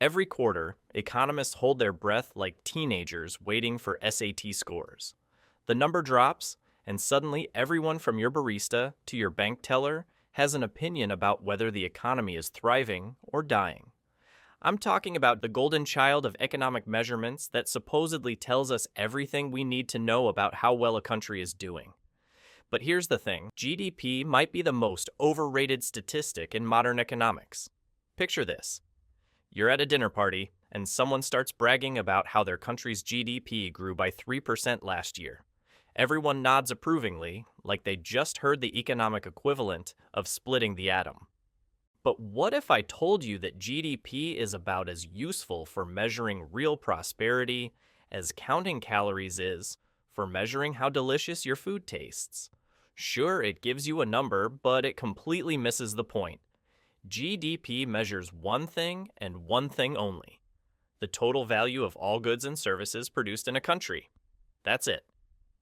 Every quarter, economists hold their breath like teenagers waiting for SAT scores. The number drops, and suddenly everyone from your barista to your bank teller has an opinion about whether the economy is thriving or dying. I'm talking about the golden child of economic measurements that supposedly tells us everything we need to know about how well a country is doing. But here's the thing, GDP might be the most overrated statistic in modern economics. Picture this. You're at a dinner party, and someone starts bragging about how their country's GDP grew by 3% last year. Everyone nods approvingly, like they just heard the economic equivalent of splitting the atom. But what if I told you that GDP is about as useful for measuring real prosperity as counting calories is for measuring how delicious your food tastes? Sure, it gives you a number, but it completely misses the point. GDP measures one thing and one thing only: the total value of all goods and services produced in a country. That's it.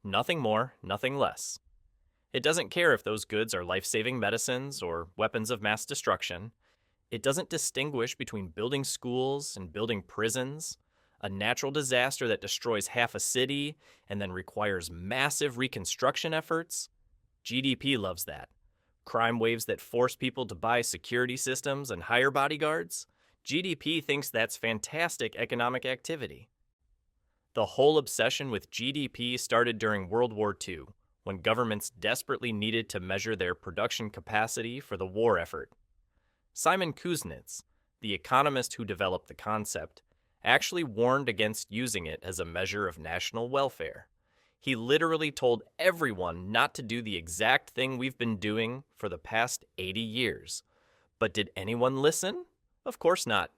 Nothing more, nothing less. It doesn't care if those goods are life-saving medicines or weapons of mass destruction. It doesn't distinguish between building schools and building prisons, a natural disaster that destroys half a city and then requires massive reconstruction efforts. GDP loves that. Crime waves that force people to buy security systems and hire bodyguards? GDP thinks that's fantastic economic activity. The whole obsession with GDP started during World War II, when governments desperately needed to measure their production capacity for the war effort. Simon Kuznets, the economist who developed the concept, actually warned against using it as a measure of national welfare. He literally told everyone not to do the exact thing we've been doing for the past 80 years. But did anyone listen? Of course not.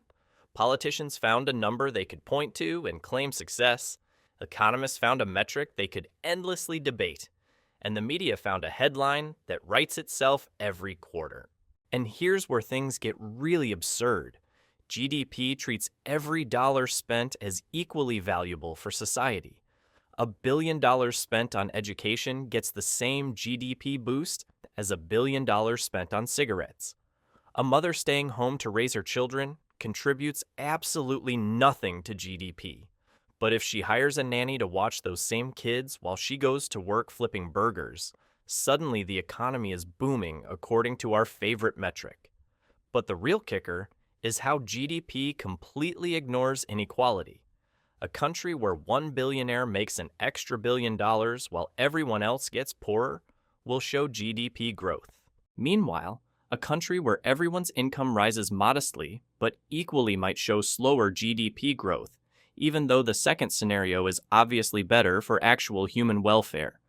Politicians found a number they could point to and claim success. Economists found a metric they could endlessly debate. And the media found a headline that writes itself every quarter. And here's where things get really absurd. GDP treats every dollar spent as equally valuable for society. $1 billion spent on education gets the same GDP boost as $1 billion spent on cigarettes. A mother staying home to raise her children contributes absolutely nothing to GDP. But if she hires a nanny to watch those same kids while she goes to work flipping burgers, suddenly the economy is booming according to our favorite metric. But the real kicker is how GDP completely ignores inequality. A country where one billionaire makes an extra $1 billion while everyone else gets poorer will show GDP growth. Meanwhile, a country where everyone's income rises modestly but equally might show slower GDP growth, even though the second scenario is obviously better for actual human welfare.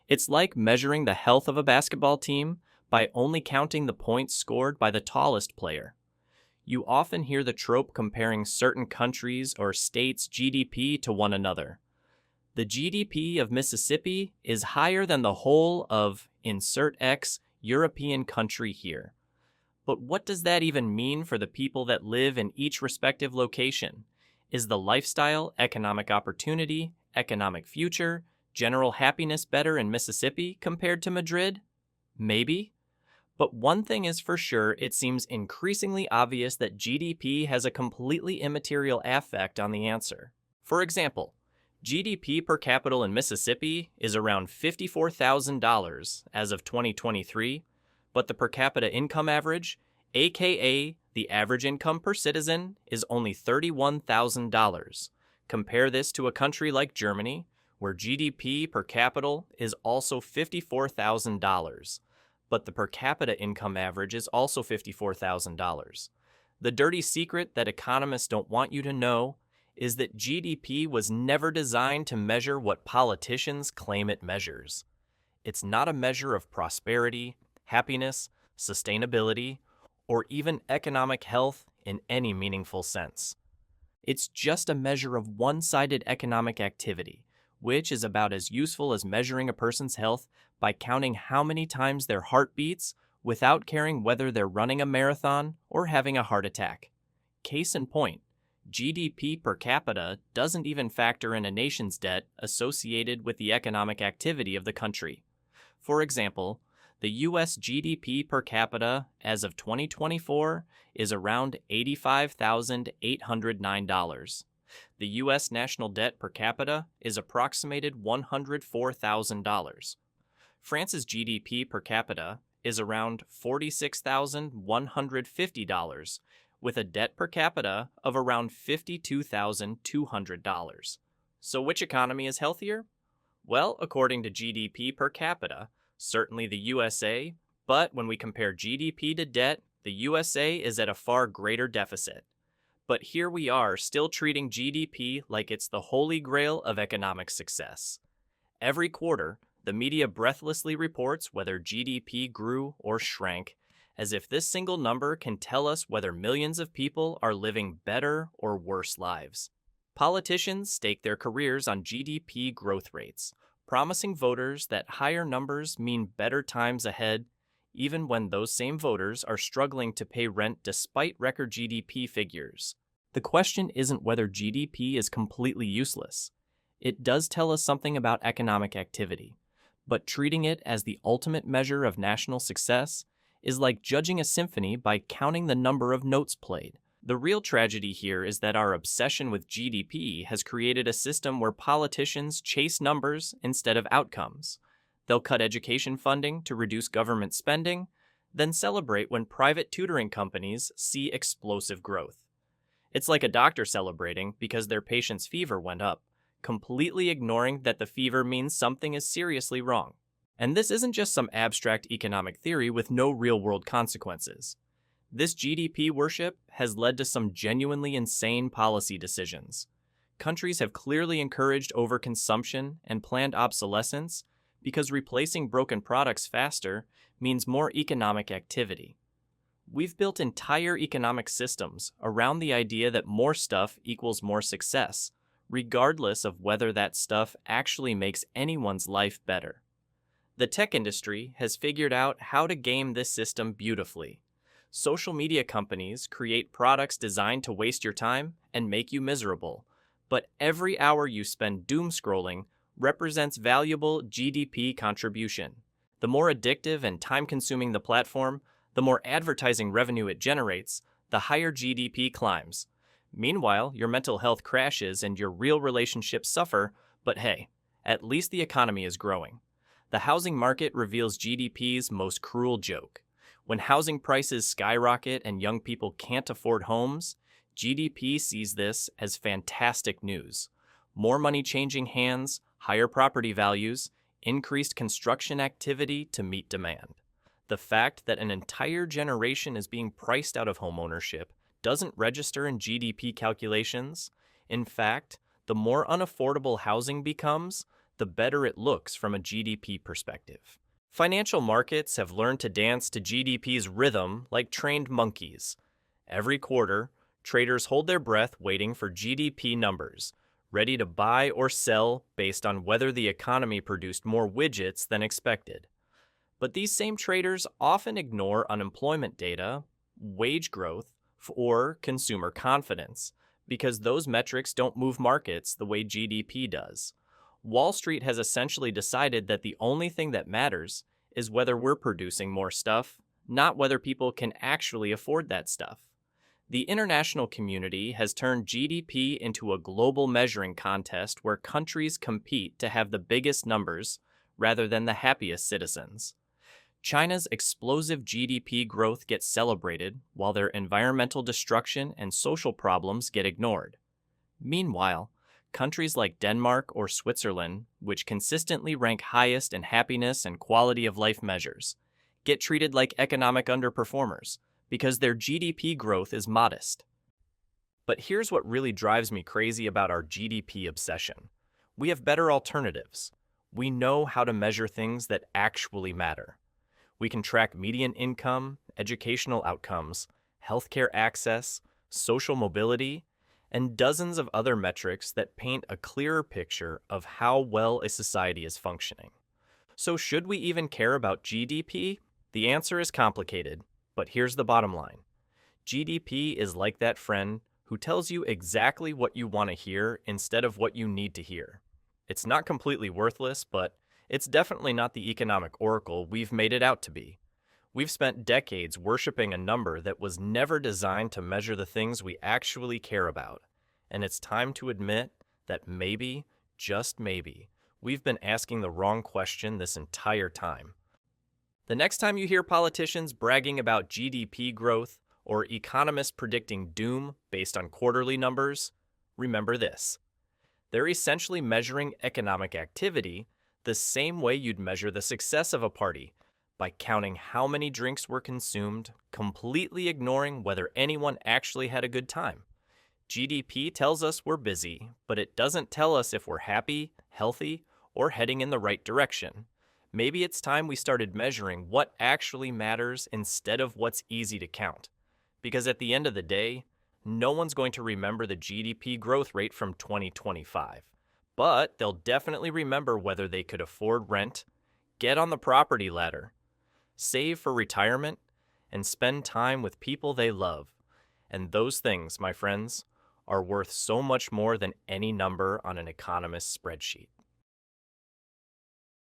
It's like measuring the health of a basketball team by only counting the points scored by the tallest player. You often hear the trope comparing certain countries' or states' GDP to one another. The GDP of Mississippi is higher than the whole of insert X European country here. But what does that even mean for the people that live in each respective location? Is the lifestyle, economic opportunity, economic future, general happiness better in Mississippi compared to Madrid? Maybe. But one thing is for sure, it seems increasingly obvious that GDP has a completely immaterial effect on the answer. For example, GDP per capita in Mississippi is around $54,000 as of 2023, but the per capita income average, aka the average income per citizen, is only $31,000. Compare this to a country like Germany, where GDP per capita is also $54,000. But the per capita income average is also $54,000. The dirty secret that economists don't want you to know is that GDP was never designed to measure what politicians claim it measures. It's not a measure of prosperity, happiness, sustainability, or even economic health in any meaningful sense. It's just a measure of one-sided economic activity, which is about as useful as measuring a person's health by counting how many times their heart beats without caring whether they're running a marathon or having a heart attack. Case in point, GDP per capita doesn't even factor in a nation's debt associated with the economic activity of the country. For example, The US GDP per capita as of 2024 is around $85,809. The US national debt per capita is approximated $104,000. France's GDP per capita is around $46,150, with a debt per capita of around $52,200. So which economy is healthier? Well, according to GDP per capita, certainly the USA, but when we compare GDP to debt, the USA is at a far greater deficit. But here we are, still treating GDP like it's the holy grail of economic success. Every quarter, the media breathlessly reports whether GDP grew or shrank, as if this single number can tell us whether millions of people are living better or worse lives. Politicians stake their careers on GDP growth rates, promising voters that higher numbers mean better times ahead, even when those same voters are struggling to pay rent despite record GDP figures. The question isn't whether GDP is completely useless. It does tell us something about economic activity, but treating it as the ultimate measure of national success is like judging a symphony by counting the number of notes played. The real tragedy here is that our obsession with GDP has created a system where politicians chase numbers instead of outcomes. They'll cut education funding to reduce government spending, then celebrate when private tutoring companies see explosive growth. It's like a doctor celebrating because their patient's fever went up, completely ignoring that the fever means something is seriously wrong. And this isn't just some abstract economic theory with no real-world consequences. This GDP worship has led to some genuinely insane policy decisions. Countries have clearly encouraged overconsumption and planned obsolescence because replacing broken products faster means more economic activity. We've built entire economic systems around the idea that more stuff equals more success, regardless of whether that stuff actually makes anyone's life better. The tech industry has figured out how to game this system beautifully. Social media companies create products designed to waste your time and make you miserable, but every hour you spend doom scrolling represents valuable GDP contribution. The more addictive and time-consuming the platform, the more advertising revenue it generates, the higher GDP climbs. Meanwhile, your mental health crashes and your real relationships suffer, but hey, at least the economy is growing. The housing market reveals GDP's most cruel joke. When housing prices skyrocket and young people can't afford homes, GDP sees this as fantastic news. More money changing hands, higher property values, increased construction activity to meet demand. The fact that an entire generation is being priced out of homeownership doesn't register in GDP calculations. In fact, the more unaffordable housing becomes, the better it looks from a GDP perspective. Financial markets have learned to dance to GDP's rhythm like trained monkeys. Every quarter, traders hold their breath waiting for GDP numbers, ready to buy or sell based on whether the economy produced more widgets than expected. But these same traders often ignore unemployment data, wage growth, or consumer confidence, because those metrics don't move markets the way GDP does. Wall Street has essentially decided that the only thing that matters is whether we're producing more stuff, not whether people can actually afford that stuff. The international community has turned GDP into a global measuring contest where countries compete to have the biggest numbers rather than the happiest citizens. China's explosive GDP growth gets celebrated while their environmental destruction and social problems get ignored. Meanwhile, countries like Denmark or Switzerland, which consistently rank highest in happiness and quality of life measures, get treated like economic underperformers because their GDP growth is modest. But here's what really drives me crazy about our GDP obsession. We have better alternatives. We know how to measure things that actually matter. We can track median income, educational outcomes, healthcare access, social mobility, and dozens of other metrics that paint a clearer picture of how well a society is functioning. So should we even care about GDP? The answer is complicated, but here's the bottom line. GDP is like that friend who tells you exactly what you want to hear instead of what you need to hear. It's not completely worthless, but It's definitely not the economic oracle we've made it out to be. We've spent decades worshiping a number that was never designed to measure the things we actually care about. And it's time to admit that maybe, just maybe, we've been asking the wrong question this entire time. The next time you hear politicians bragging about GDP growth or economists predicting doom based on quarterly numbers, remember this. They're essentially measuring economic activity the same way you'd measure the success of a party, by counting how many drinks were consumed, completely ignoring whether anyone actually had a good time. GDP tells us we're busy, but it doesn't tell us if we're happy, healthy, or heading in the right direction. Maybe it's time we started measuring what actually matters instead of what's easy to count. Because at the end of the day, no one's going to remember the GDP growth rate from 2025. But they'll definitely remember whether they could afford rent, get on the property ladder, save for retirement, and spend time with people they love. And those things, my friends, are worth so much more than any number on an economist's spreadsheet.